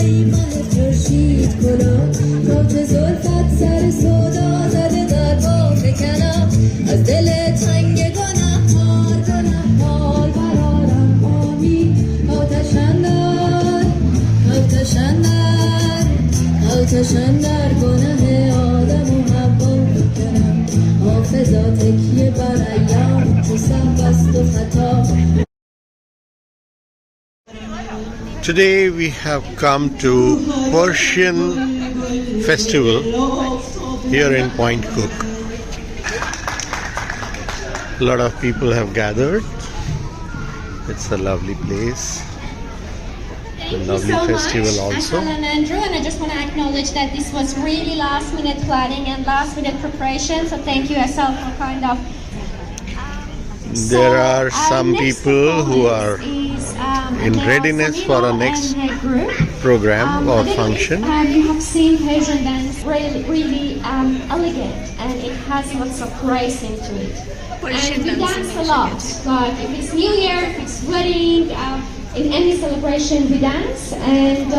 ای ماه خورشید گلا کات زلفت سر سودا زده در با فکنم از دل تنگ گناهکار گناهکار برارم آبی آتش اندر آتش اندر آتش اندر گناه آدم و حوا بکنم حافظا تکیه بر ایام تو سهو و خطا. Today we have come to Persian festival here in Point Cook. A lot of people have gathered. It's a lovely place. A lovely festival also. I'm Helen Andrew, and I just want to acknowledge that this was really last minute planning and last minute preparation, so thank you yourself for kind of there are some people who are in readiness for our next program or function. You have seen Persian dance, really elegant, and it has lots of grace into it. And we dance a lot, like if it's New Year, if it's wedding, in any celebration we dance. And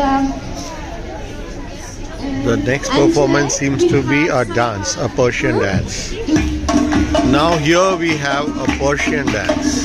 the next performance seems to be a dance, a Persian dance. Now here we have a Persian dance.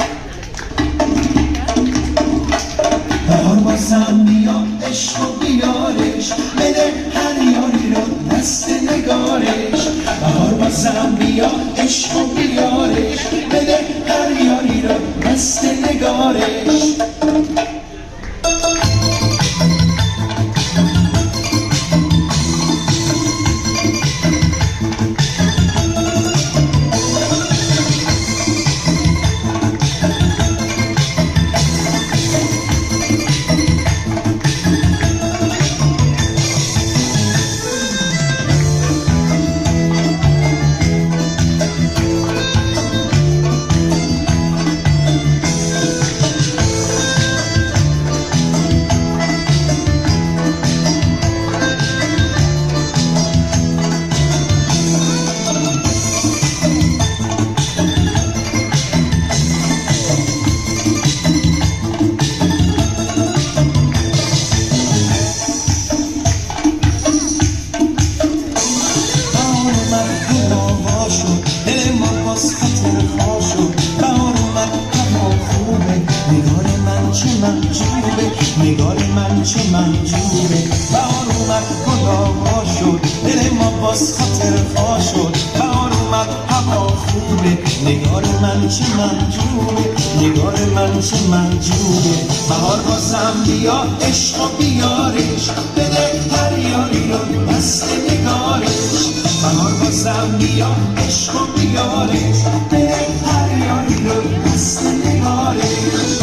نگار من چه منجوره بهار اومد گلابا شد دل ما باز خاطر خوا شد بهار اومد هوا خوبه نگار من چه منجوره نگار من چه منجوره بهار بازم بیا عشق و بیارش بده هر یاری رو دست نگارش بهار بازم بیا عشق و بیارش بده هر یاری رو دست نگارش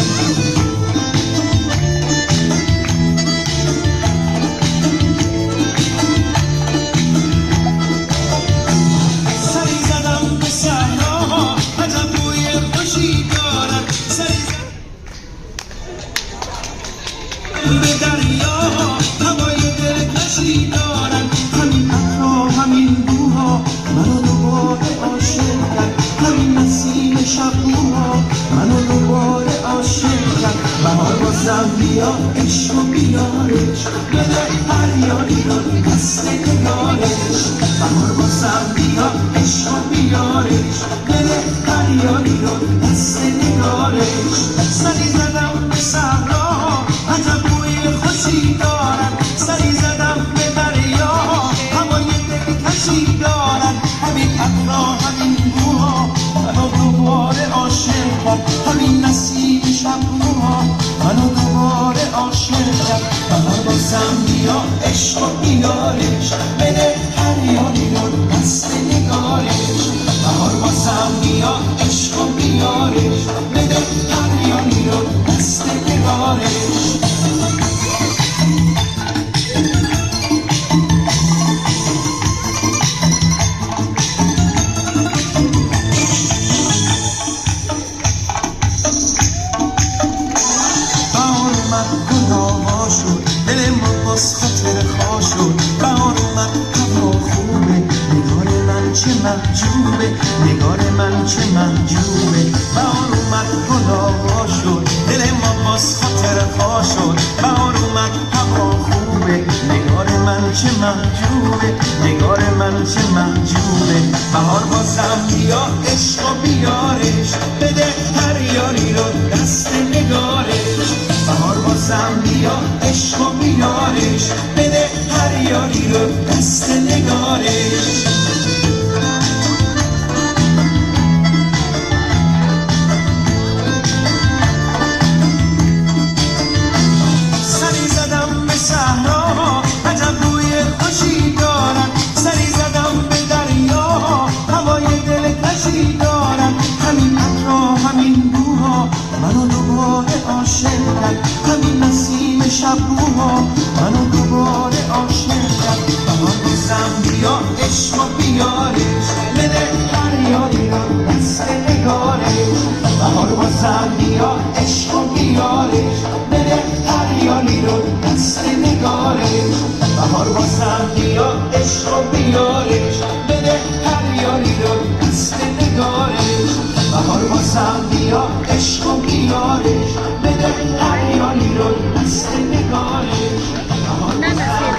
به دریا هوای دلکشی دارن همین عطرها همین بوها منو دوباره عاشق کرد همین نسیم شبوها منو دوباره عاشق کرد بهار بازم بیا عشق و بیارش بده هر یاری رو دست نگارش بهار بازم بیا عشق و بیارش بده هر یاری رو دست نگارش سری زدم به صحرا عجب خوشی دارن سری زدم به دریا هوای دلکشی دارن همین عطرها همین بوها منو دوباره عاشق کرد همین نسیم شبوها منو دوباره عاشق کرد بهار بازم بیا عشق و بیارش بده هر یاری رو دست نگارش بهار بازم بیا عشق و بیارش بده هر یاری رو دست نگارش خاطر خوا شد بهار اومد هوا خوبه نگار من چه محجوبه نگار من چه محجوبه بهار اومد چه محجوبه نگار من چه محجوبه بهار بازم بیا عشق و بیارش بده هر یاری رو دست نگارش بهار بازم بیا عشق و بیارش بده هر یاری رو دست نگارش سری زدم به صحرا عجب بوی خوشی دارن سری زدم به دریا هوای دلکشی دارن همین عطرها همین بوها منو دوباره عاشق کرد همین نسیم شبروها منو دوباره عاشق کرد بهار بازم بیا عشق و بیارش بده هر یاری رو دست نگارش بهار بازم بیا عشق و بیارش بده هر یاری رو دست نگارش بهار بازم بیا عشق و بیارش بده هر یاری رو دست نگارش بهار بازم بیا عشق و بیارش بده هر یاری رو دست نگارش بهار بازم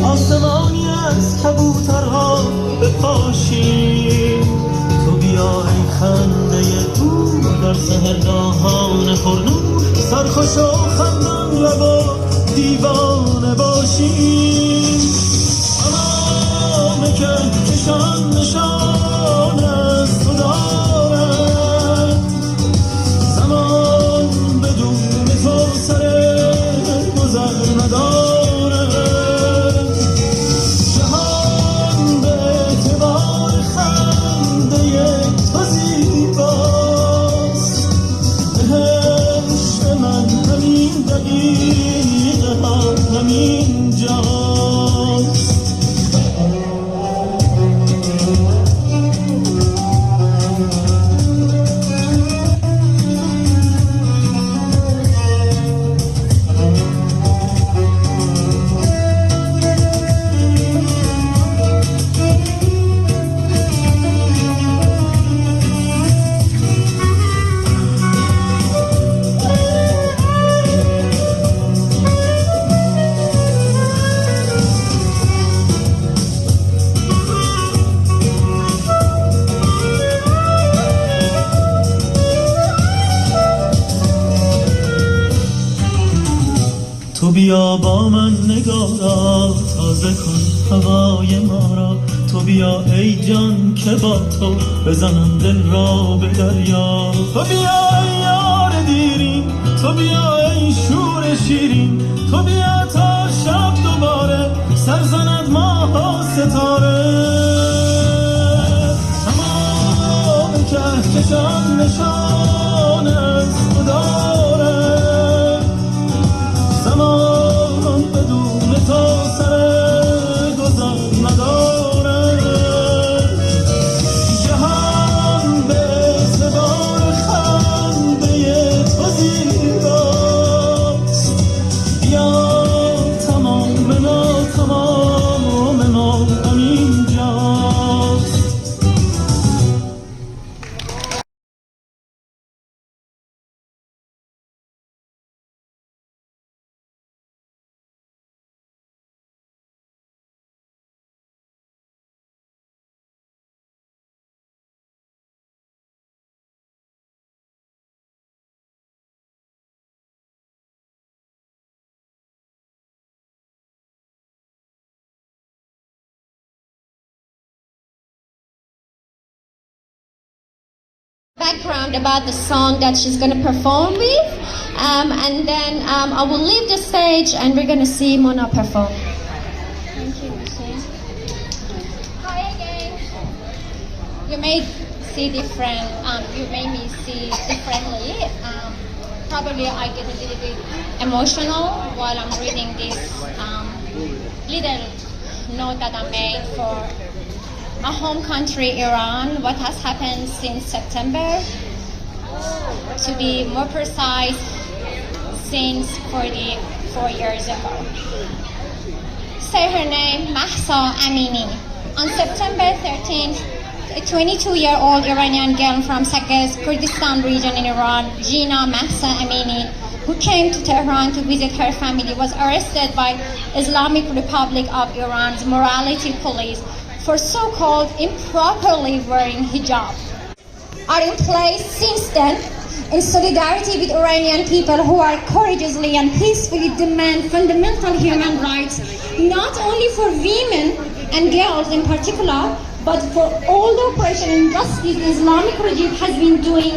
آسمانی از کبوترها بپاشیم تو بیا ای خنده دور در سحرگاهان پرنور سرخوش و خندان لبا دیوانه باشیم تمام کهکشان نشان از تو دارد زمان بدون تو سر گذر ندارد جهان به اعتبار خنده تو زیباست بهشت من همین دقیقه همین جاست تو بیا با من نگارا تازه کن هوای ما را تو بیا ای جان که با تو بزنم دل را به دریا تو بیا ای یار دیرین تو بیا ای شور شیرین تو بیا تا شب دوباره سر زند ماه و ستاره تمام کهکشان نشان از تو داره زمان بدون تو سر گذر نداره جهان به اعتبار خنده تو زیباست بیا تمام ما همین جاست Background about the song that she's going to perform with, and then I will leave the stage and we're going to see Mona perform. Thank you, Michelle. Hi again. You may see different. You made me see differently. Probably I get a little bit emotional while I'm reading this little note that I made for my home country, Iran, what has happened since September. To be more precise, since 44 years ago. Say her name, Mahsa Amini. On September 13th, a 22-year-old Iranian girl from Saqqez, Kurdistan region in Iran, Gina Mahsa Amini, who came to Tehran to visit her family, was arrested by Islamic Republic of Iran's morality police for so-called improperly wearing hijab. Are in place since then in solidarity with Iranian people who are courageously and peacefully demand fundamental human rights, not only for women and girls in particular, but for all the oppression and injustice the Islamic regime has been doing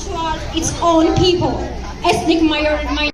towards its own people, ethnic minorities.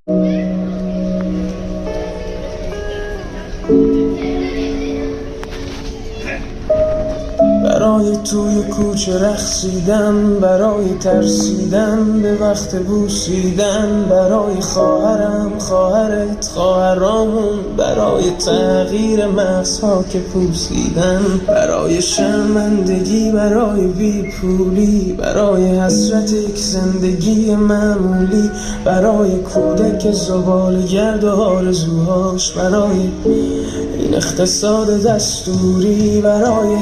برای توی کوچه رقصیدن، برای ترسیدن به وقت بوسیدن، برای خواهرم، خواهرت، خواهرامون، برای تغییر مغزها که پوسیدن، برای شرمندگی، برای بیپولی، برای حسرت یک زندگی معمولی، برای کودک زباله‌گرد و آرزوهاش، برای این اقتصاد دستوری، برای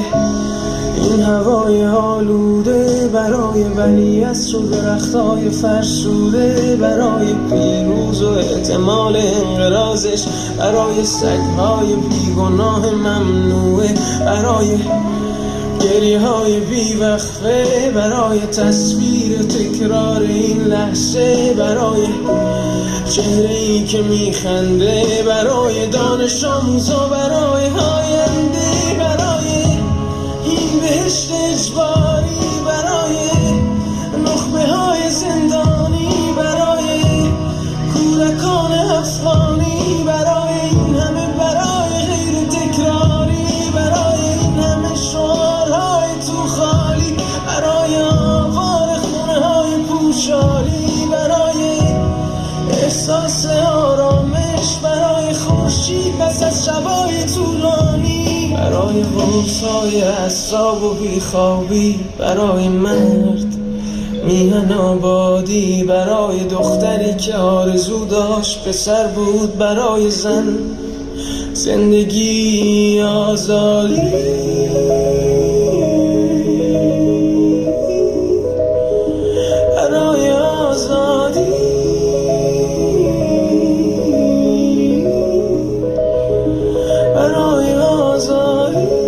این هوای آلوده، برای ولیعصر و درختای فرسوده، برای پیروز و احتمال انقراضش، برای سگهای بیگناه ممنوعه، برای گریه های بیوقفه، برای تصویر تکرار این لحظه، برای چهره ای که میخنده، برای دانش آموز و برای آینده، برای این بهشت اجباری، برای نخبه های زندانی، برای کودکان افغانی، برای این همه، برای غیر تکراری، برای این همه شعارهای تو خالی، برای آوار خونه های پوشالی، برای احساس آرامش، برای خورشید پس از شبای طولانی، برای غوصای اعصاب و بیخوابی، برای مرد میهن آبادی، برای دختری که آرزو داشت پسر بود، برای زن زندگی آزادی، برای آزادی، برای آزادی،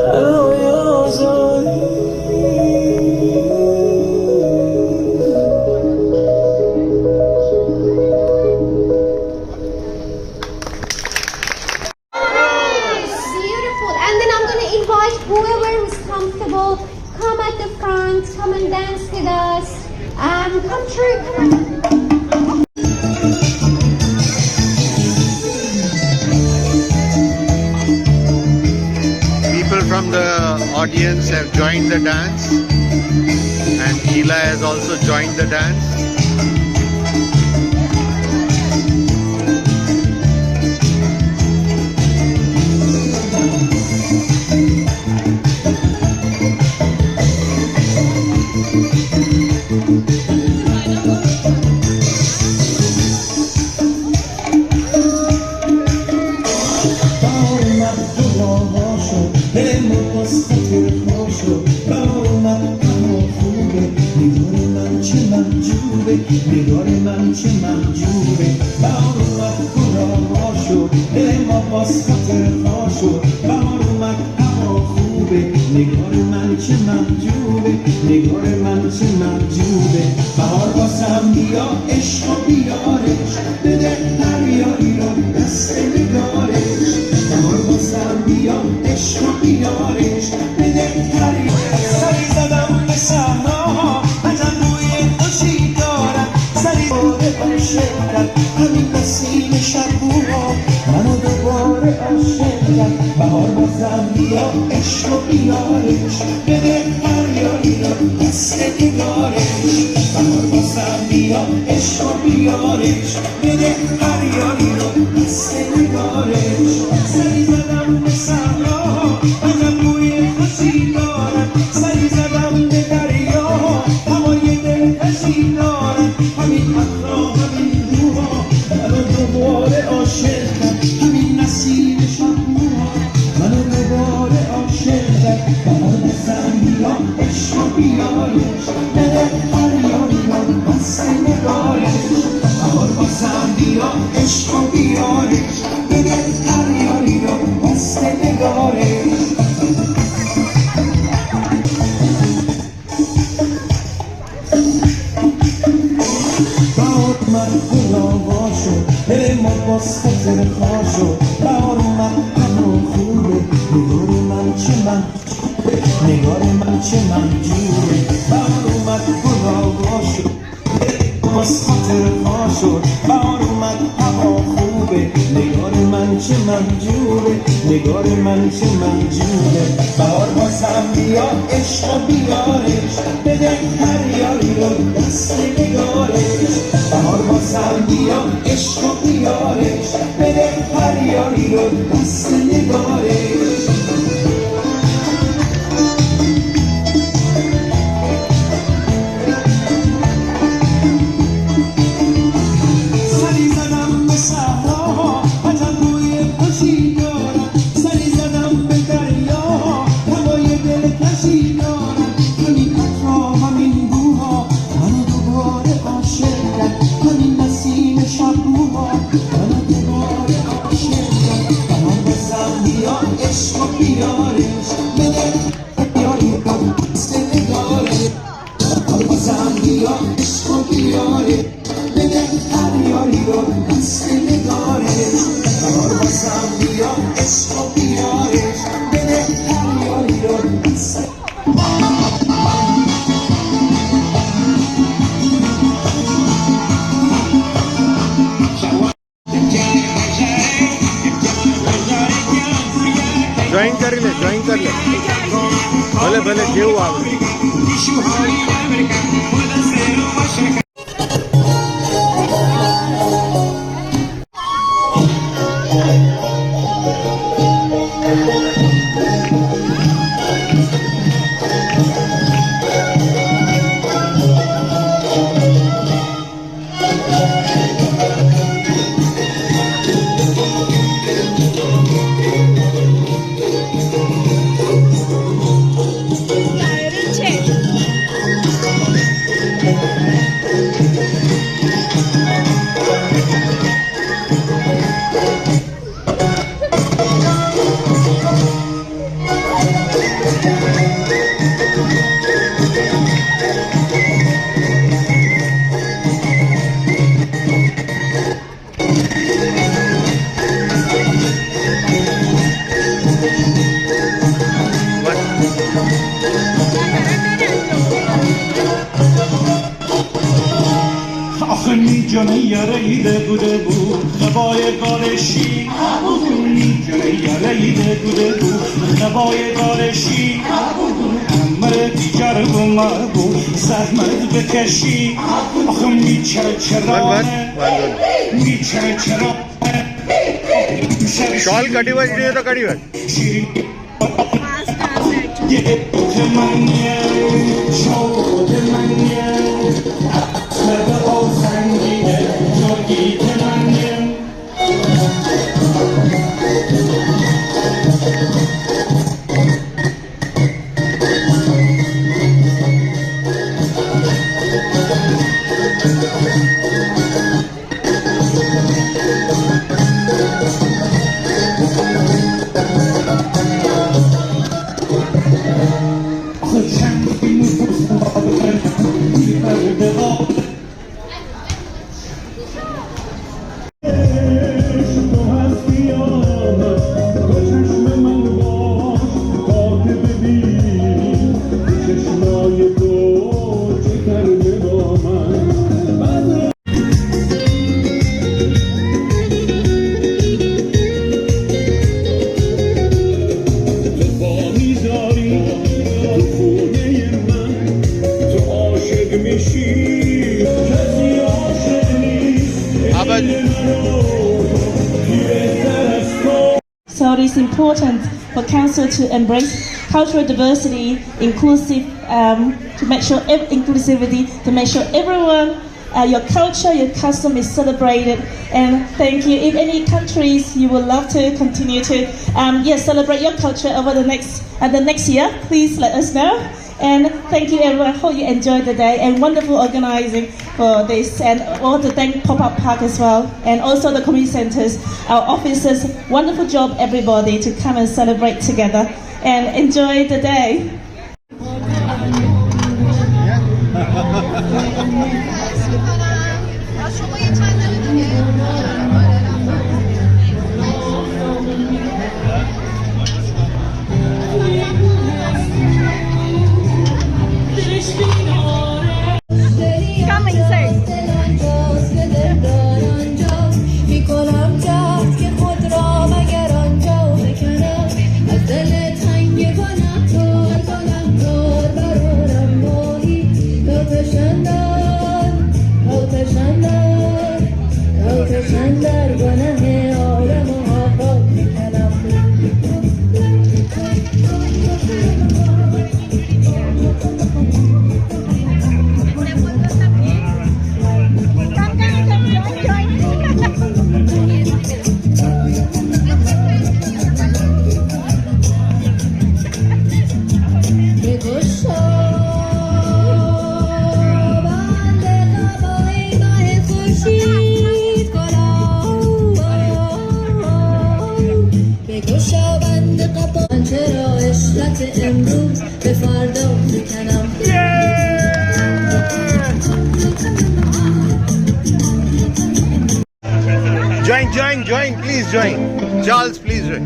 برای آزادی. Beautiful. And then I'm going to invite whoever is comfortable, come at the front, come and dance with us. Come through. People from the audience have joined the dance, and Ela has also joined the dance. نگار من چه منجوره، بهار اومد گل‌ها شد، دل ما باز خاطر ها شد، بهار اومد هوا خوبه، نگار من چه منجوره، نگار من چه منجوره، بهار بازم بیا عشق و بیارش، بده دریایی رو دست نگارش، بهار بازم بیا عشق و بیارش، بده دریایی. سری زدم به صحرا، عجب بوی خوشی دارم، سری عاشق کرد همین نسیم شبوها، منو دوباره عاشق کرد، بهار بازم بیا عشق و بیارش، بده دریایی رو دست نگارش، بهار بازم بیا عشق و بیارش، بده دریایی رو دست نگارش. سری زدم به صحرا، عجب بوی خوشی دارم، سری زدم به دریا، هوای دلکشی دارم، همین حقا همین دوها، منو دوباره عاشق کرد همین نسیم بیارش بده فریادی رو دست نگارش بهار بازم بیا عشق و بیارش بده فریادی رو دست نگارش بهار من گلابا شد دل ما باز خاطر خواه شد بهار من همون خوبه نگار من چه من نگار من چه منجوره بهار اومد گلابا شد باز خاطر خواه شد بهار اومد هوا خوبه نگار من چه منجوره نگار من چه منجوره بهار بازم بیا عشق و بیارش بده فریادی رو دست نگارش بهار بازم بیا عشق و بیارش بده فریادی رو دست نگارش سری زدم به صحراها عجب روی خوشی دارم سری زدم به دریا هوای دلکشی دارم همین عطرها همین بوها منو دوباره عاشق کرد همین نسیم شبروها منو دوباره عاشق کرد بهار بازم بیا عشق و بیارش بده فریادی رو دست نگارش بهار بازم بیا عشق و بیارش بده فریادی رو دست نگارش بهار بازم بیا عشق و بیارش بده فریادی رو دست Join कर ले भले भले जेव आवडे آخه میجانه یاره ایده بوده بود خبای گارشی میجانه یاره ایده بوده بود خبای گارشی همه دیگر بومه بود زحمت بکشی آخه میچره چرانه میچره چرانه शॉल कटी वाजली तर कडी वाज گرفت منیه شد منیه اصلب آسنگیه جاگیت منیه So it is important for council to embrace cultural diversity, to make sure inclusivity, to make sure everyone, your culture, your custom is celebrated. And thank you. If any countries you would love to continue to celebrate your culture over the next year, please let us know. And thank you everyone. I hope you enjoyed the day and wonderful organizing for this. And I want to thank Pop-Up Park as well. And also the community centers, our officers. Wonderful job everybody to come and celebrate together and enjoy the day. میکنم جهد که خود را مگر آنجا بکنم از دل تنگ گناهکار برارم ماهی آتشان در گناه عالم و آباد میکنم چرا عشقت امروز به فردا میکنم Join, please join. Charles, please join.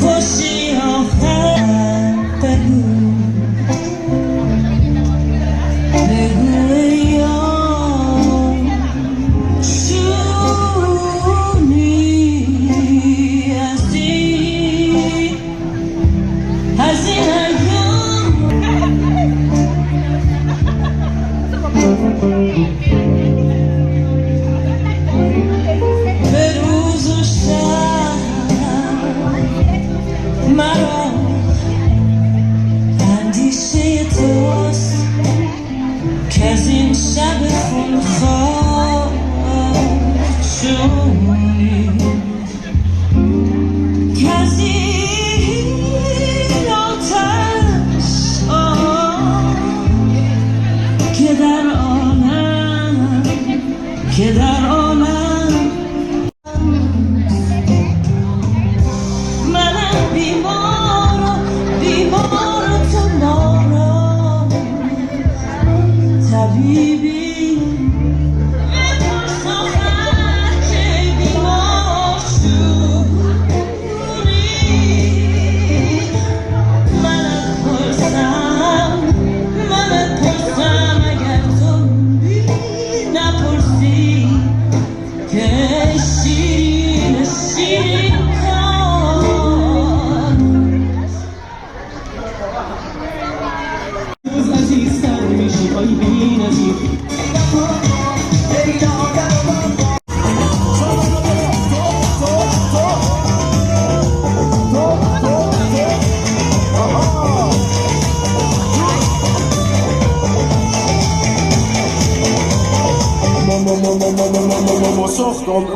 خوشی آخر بگو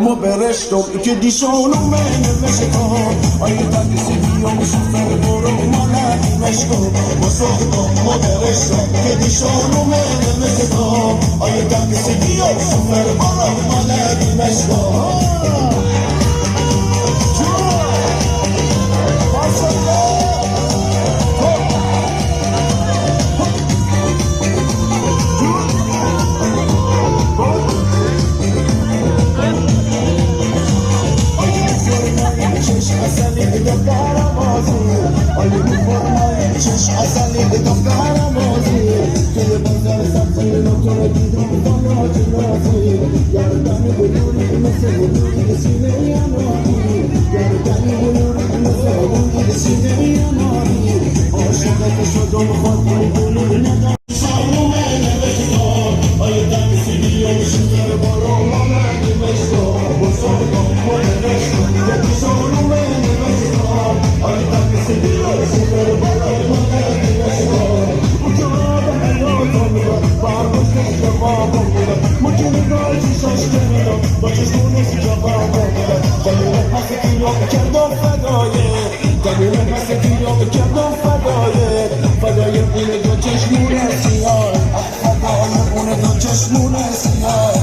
ما برشتم که دیشانو من مشکان آیا تاکسی بیام شفر برو ما ندیمش کن ما ساختم ما برشتم که دیشانو من مشکان آیا تاکسی بیام شفر برو ما ندیمش کن But بیام کردم تموم پس بیام کردم فدای اون دو چشمون سیاه فدای اون دو چشمون سیاه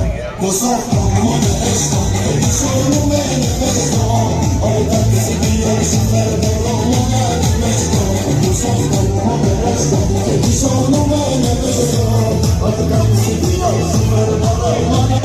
مسافرم مدرستم شروع نوشتم آدم بیام سفر برام نوشتم مسافرم مدرستم شروع نوشتم آدم بیام سفر برام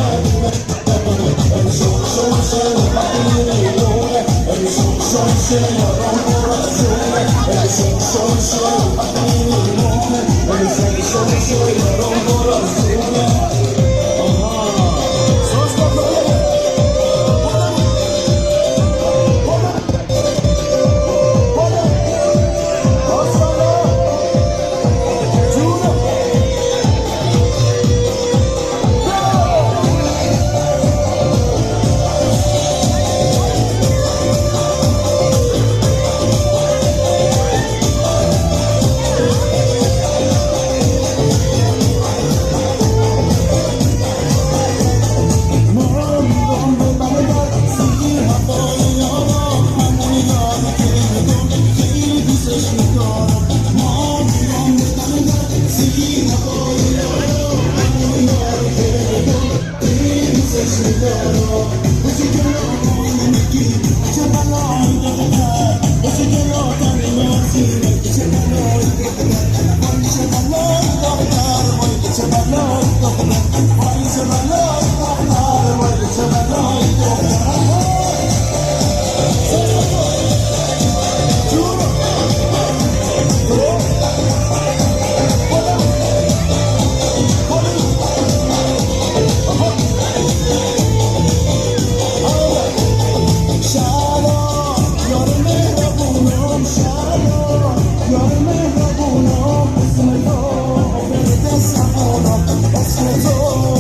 Oh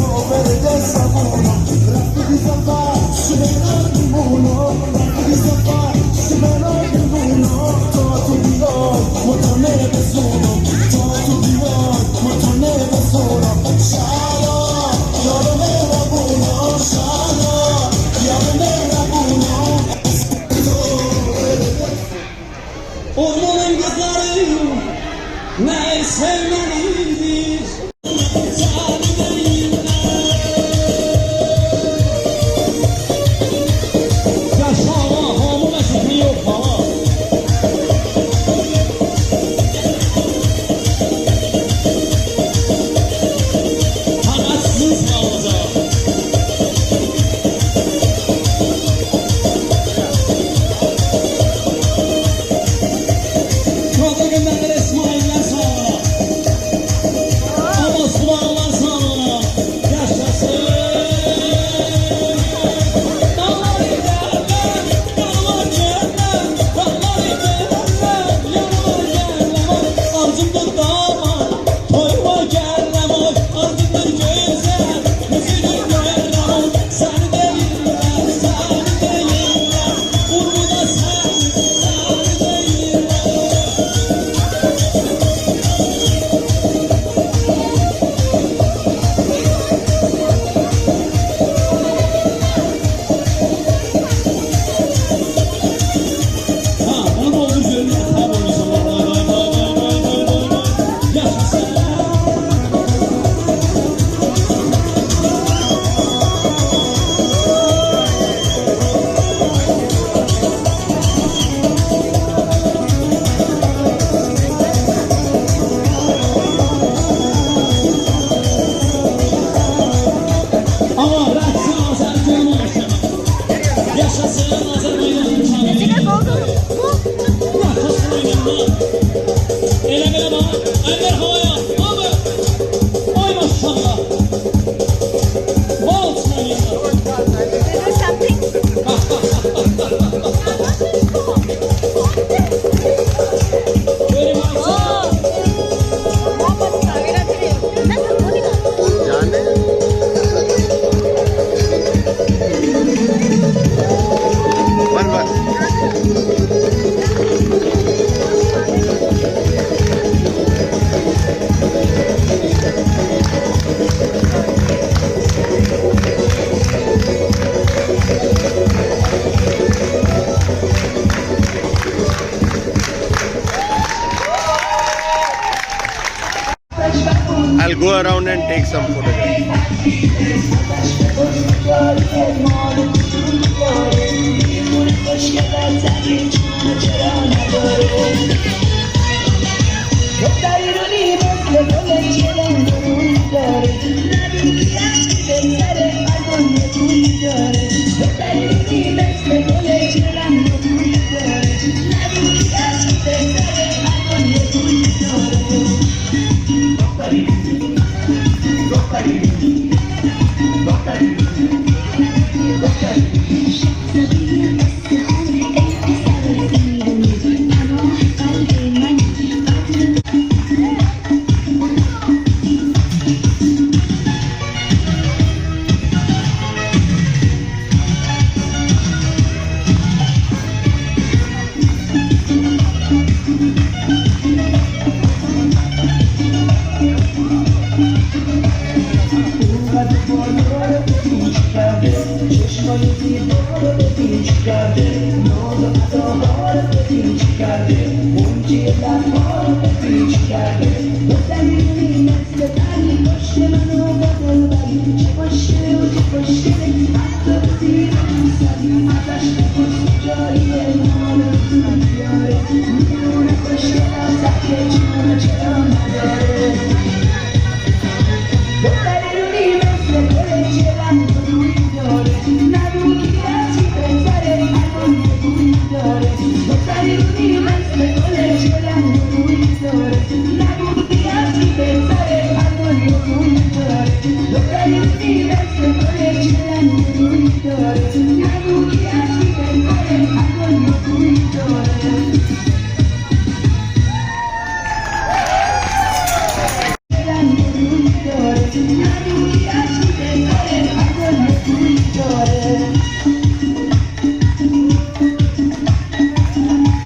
and take some photographs.